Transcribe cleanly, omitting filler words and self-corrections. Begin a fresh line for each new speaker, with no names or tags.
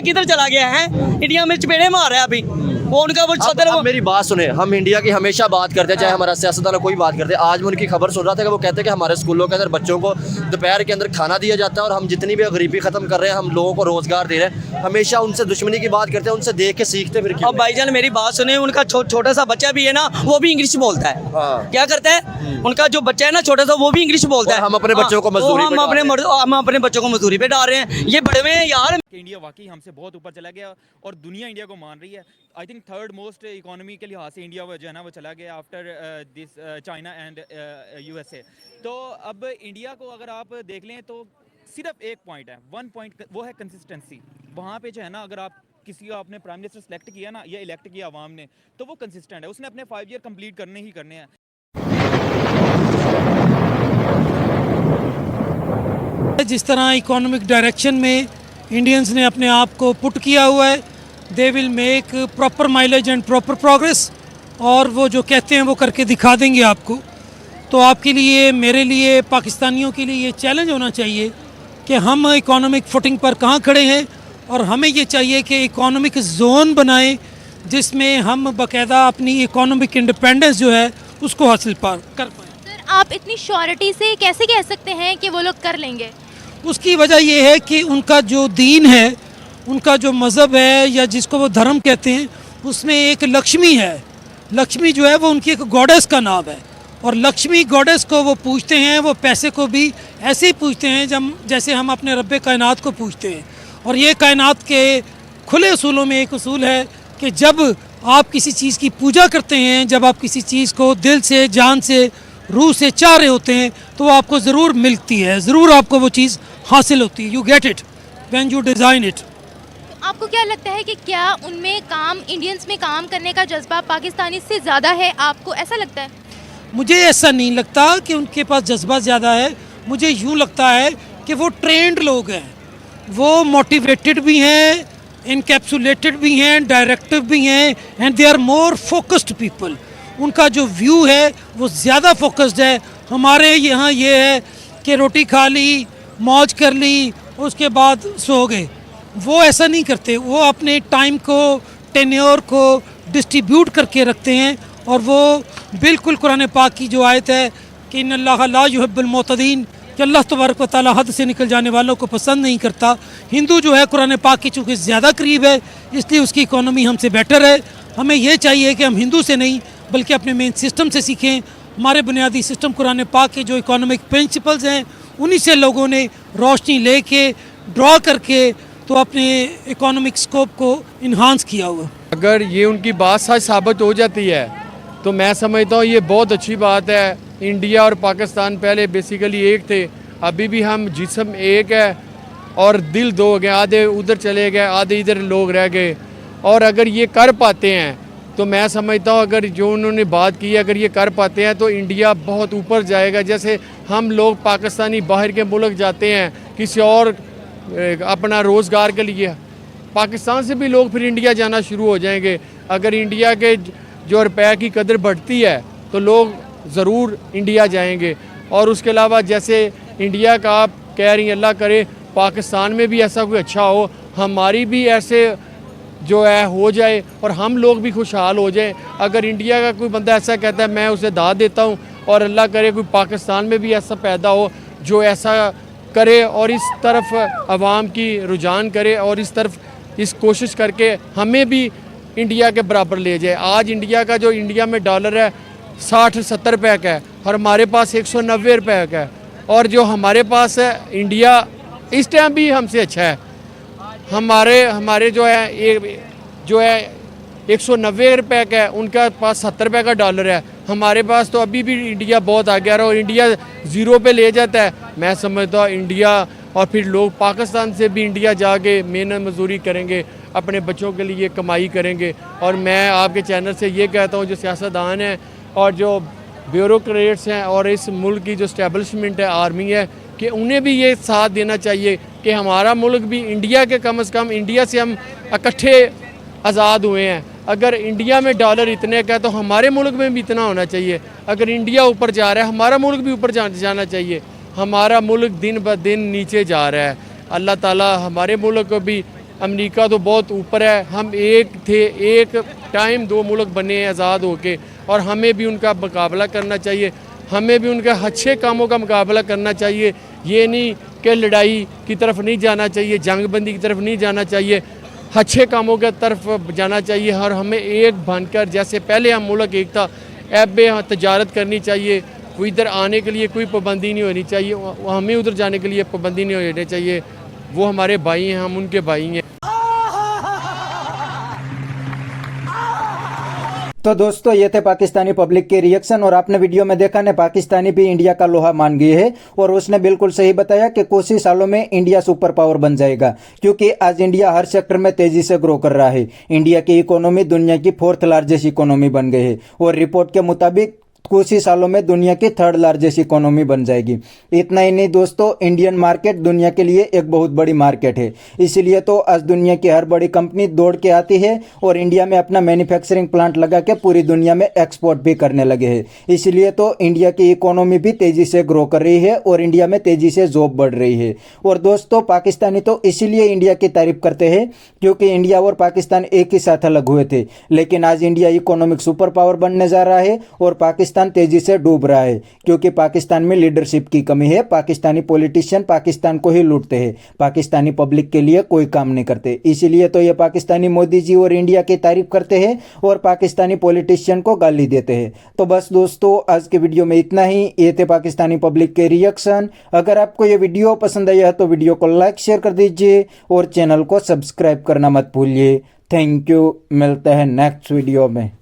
India किधर चला गया है? इंडिया में चपेड़े मार रहा है अभी वो उनका वो सदर।
अब मेरी बात सुने, हम इंडिया की हमेशा बात करते हैं, चाहे हमारा सियासतदान कोई बात करते हैं। आज मैं उनकी खबर सुन रहा था कि वो कहते हैं कि हमारे स्कूलों के अंदर बच्चों को दोपहर के अंदर खाना दिया जाता है और हम जितनी भी गरीबी खत्म कर रहे हैं, हम लोगों को रोजगार दे रहे हैं। हमेशा उनसे दुश्मनी की बात करते हैं, उनसे देख के सीखते फिर।
अब भाईजान मेरी बात सुने, उनका छोटा सा बच्चा भी है ना, वो भी इंग्लिश बोलता है। क्या करता है उनका जो बच्चा है ना छोटा सा, वो भी इंग्लिश बोलता है।
हम अपने बच्चों को मजदूरी
हम अपने बच्चों को मजदूरी पे डाल रहे हैं। ये बड़े में यार
इंडिया वाकई हमसे बहुत ऊपर चला गया और दुनिया इंडिया को मान रही है। I think third most economy के लिहाज से इंडिया जो है ना वो चला गया after this China and USA. तो अब इंडिया को अगर आप देख लें तो सिर्फ एक पॉइंट है, वन पॉइंट, वो है कंसिस्टेंसी। वहाँ पे जो है ना, अगर आप किसी को आपने प्राइम मिनिस्टर सेलेक्ट किया ना या इलेक्ट किया आवाम ने, तो वो कंसिस्टेंट है, उसने अपने 5 ईयर कंप्लीट करने ही करने हैं।
जिस तरह इकोनॉमिक डायरेक्शन में इंडियंस ने अपने आप को पुट किया हुआ है, they will make proper mileage and proper progress, और वो जो कहते हैं वो करके दिखा देंगे आपको। तो आपके लिए, मेरे लिए, पाकिस्तानियों के लिए ये चैलेंज होना चाहिए कि हम इकोनॉमिक फुटिंग पर कहाँ खड़े हैं, और हमें ये चाहिए कि इकोनॉमिक जोन बनाएं जिसमें हम बाकायदा अपनी इकोनॉमिक इंडिपेंडेंस जो है उसको हासिल कर पाएँ।
सर आप इतनी श्योरिटी से कैसे कह सकते हैं कि वो लोग कर लेंगे?
उसकी वजह ये है कि उनका जो दीन है, उनका जो मज़हब है या जिसको वो धर्म कहते हैं, उसमें एक लक्ष्मी है। लक्ष्मी जो है वो उनकी एक गॉडेस का नाम है, और लक्ष्मी गॉडेस को वो पूछते हैं, वो पैसे को भी ऐसे ही पूछते हैं जब जैसे हम अपने रब्बे कायनात को पूछते हैं। और ये कायनात के खुले असूलों में एक असूल है कि जब आप किसी चीज़ की पूजा करते हैं, जब आप किसी चीज़ को दिल से, जान से, रूह से चाह रहे होते हैं, तो वो आपको ज़रूर मिलती है, ज़रूर आपको वो चीज़ हासिल होती है। You get it when you design it.
आपको क्या लगता है कि क्या उनमें काम, इंडियंस में काम करने का जज्बा पाकिस्तानी से ज़्यादा है? आपको ऐसा लगता है?
मुझे ऐसा नहीं लगता कि उनके पास जज्बा ज़्यादा है। मुझे यूँ लगता है कि वो ट्रेंड लोग हैं, वो मोटिवेटेड भी हैं, इनकैप्सुलेटेड भी हैं, डायरेक्टिव भी हैं, and they are more focused people. उनका जो व्यू है वो ज़्यादा फोकस्ड है। हमारे यहाँ ये है कि रोटी खा ली, मौज कर ली, उसके बाद सो गए। वो ऐसा नहीं करते, वो अपने टाइम को, टेन्योर को डिस्ट्रीब्यूट करके रखते हैं। और वो बिल्कुल कुरान पाक की जो आयत है कि इन्नल्लाह ला युहिब्बुल मुअतदीन, कि अल्लाह तबारक व तआला हद से निकल जाने वालों को पसंद नहीं करता। हिंदू जो है कुरान पाक के चूँकि ज़्यादा करीब है, इसलिए उसकी इकोनॉमी हमसे बेटर है। हमें ये चाहिए कि हम हिंदू से नहीं बल्कि अपने मेन सिस्टम से सीखें। हमारे बुनियादी सिस्टम कुरान पाक के जो इकोनॉमिक प्रिंसिपल्स हैं, उन्हीं से लोगों ने रोशनी लेके, ड्रॉ करके तो अपने इकोनॉमिक स्कोप को इन्हांस किया हुआ।
अगर ये उनकी बात सच साबित हो जाती है तो मैं समझता हूँ ये बहुत अच्छी बात है। इंडिया और पाकिस्तान पहले बेसिकली एक थे, अभी भी हम जिस्म एक है और दिल दो हो गए, आधे उधर चले गए, आधे इधर लोग रह गए। और अगर ये कर पाते हैं तो मैं समझता हूँ, अगर जो उन्होंने बात की है, अगर ये कर पाते हैं तो इंडिया बहुत ऊपर जाएगा। जैसे हम लोग पाकिस्तानी बाहर के मुल्क जाते हैं किसी और अपना रोज़गार के लिए, पाकिस्तान से भी लोग फिर इंडिया जाना शुरू हो जाएंगे। अगर इंडिया के जो रुपये की कदर बढ़ती है तो लोग ज़रूर इंडिया जाएंगे। और उसके अलावा जैसे इंडिया का आप कह रही हैं, अल्लाह करे पाकिस्तान में भी ऐसा कोई अच्छा हो, हमारी भी ऐसे जो है हो जाए और हम लोग भी खुशहाल हो जाएं। अगर इंडिया का कोई बंदा ऐसा कहता है मैं उसे दाद देता हूँ, और अल्लाह करे कोई पाकिस्तान में भी ऐसा पैदा हो जो ऐसा करे और इस तरफ आवाम की रुझान करे और इस तरफ इस कोशिश करके हमें भी इंडिया के बराबर ले जाए। आज इंडिया का जो इंडिया में डॉलर है 60-70 रुपये का है और हमारे पास 190 रुपये का है, और जो हमारे पास है इंडिया इस टाइम भी हमसे अच्छा है। हमारे जो है 190 रुपये का है, उनका पास 70 रुपये का डॉलर है। हमारे पास तो अभी भी इंडिया बहुत आगे आ रहा है और इंडिया ज़ीरो पे ले जाता है। मैं समझता हूँ इंडिया और फिर लोग पाकिस्तान से भी इंडिया जाके मेहनत मजदूरी करेंगे, अपने बच्चों के लिए कमाई करेंगे। और मैं आपके चैनल से ये कहता हूँ, जो सियासतदान हैं और जो ब्यूरोक्रेट्स हैं और इस मुल्क की जो स्टैब्लिशमेंट है, आर्मी है, कि उन्हें भी ये साथ देना चाहिए कि हमारा मुल्क भी इंडिया के कम से कम, इंडिया से हम इकट्ठे आज़ाद हुए हैं। अगर इंडिया में डॉलर इतने का है तो हमारे मुल्क में भी इतना होना चाहिए। अगर इंडिया ऊपर जा रहा है हमारा मुल्क भी ऊपर जाना चाहिए। हमारा मुल्क दिन ब दिन नीचे जा रहा है। अल्लाह ताला हमारे मुल्क को भी अमेरिका तो बहुत ऊपर है, हम एक थे, एक टाइम 2 मुल्क बने हैं आज़ाद होके, और हमें भी उनका मुकाबला करना चाहिए, हमें भी उनके अच्छे कामों का मुकाबला करना चाहिए। ये नहीं कि लड़ाई की तरफ नहीं जाना चाहिए, जंगबंदी की तरफ नहीं जाना चाहिए, अच्छे कामों की तरफ जाना चाहिए। और हमें एक बनकर, जैसे पहले हम मुल्क एक था, अब तजारत करनी चाहिए। वो इधर आने के लिए कोई पाबंदी नहीं होनी चाहिए, हमें उधर जाने के लिए पाबंदी नहीं होनी चाहिए। वो हमारे भाई हैं, हम उनके भाई हैं।
तो दोस्तों ये थे पाकिस्तानी पब्लिक के रिएक्शन, और आपने वीडियो में देखा ने पाकिस्तानी भी इंडिया का लोहा मान गए है, और उसने बिल्कुल सही बताया कि कुछ ही सालों में इंडिया सुपर पावर बन जाएगा, क्योंकि आज इंडिया हर सेक्टर में तेजी से ग्रो कर रहा है। इंडिया की इकोनॉमी दुनिया की 4th लार्जेस्ट इकोनॉमी बन गई है, और रिपोर्ट के मुताबिक कुछ ही सालों में दुनिया की 3rd लार्जेस्ट इकोनॉमी बन जाएगी। इतना ही नहीं दोस्तों, इंडियन मार्केट दुनिया के लिए एक बहुत बड़ी मार्केट है, इसीलिए तो आज दुनिया की हर बड़ी कंपनी दौड़ के आती है और इंडिया में अपना मैन्युफैक्चरिंग प्लांट लगा के पूरी दुनिया में एक्सपोर्ट भी करने लगे हैं। इसलिए तो इंडिया की इकोनॉमी भी तेजी से ग्रो कर रही है और इंडिया में तेजी से जॉब बढ़ रही है। और दोस्तों पाकिस्तानी तो इसीलिए इंडिया की तारीफ करते हैं क्योंकि इंडिया और पाकिस्तान एक ही साथ अलग हुए थे, लेकिन आज इंडिया इकोनॉमिक सुपर पावर बनने जा रहा है और पाकिस्तान तेजी से डूब रहा है, क्योंकि पाकिस्तान में लीडरशिप की कमी है। पाकिस्तानी पॉलिटिशियन पाकिस्तान को ही लूटते हैं, पाकिस्तानी पब्लिक के लिए कोई काम नहीं करते। इसीलिए तो ये पाकिस्तानी मोदी जी और इंडिया की तारीफ करते हैं और पाकिस्तानी पॉलिटिशियन को गाली देते हैं। तो बस दोस्तों आज के वीडियो में इतना ही। ये थे पाकिस्तानी पब्लिक के रिएक्शन। अगर आपको ये वीडियो पसंद आया तो वीडियो को लाइक शेयर कर दीजिए और चैनल को सब्सक्राइब करना मत भूलिए। थैंक यू, मिलते हैं नेक्स्ट वीडियो में।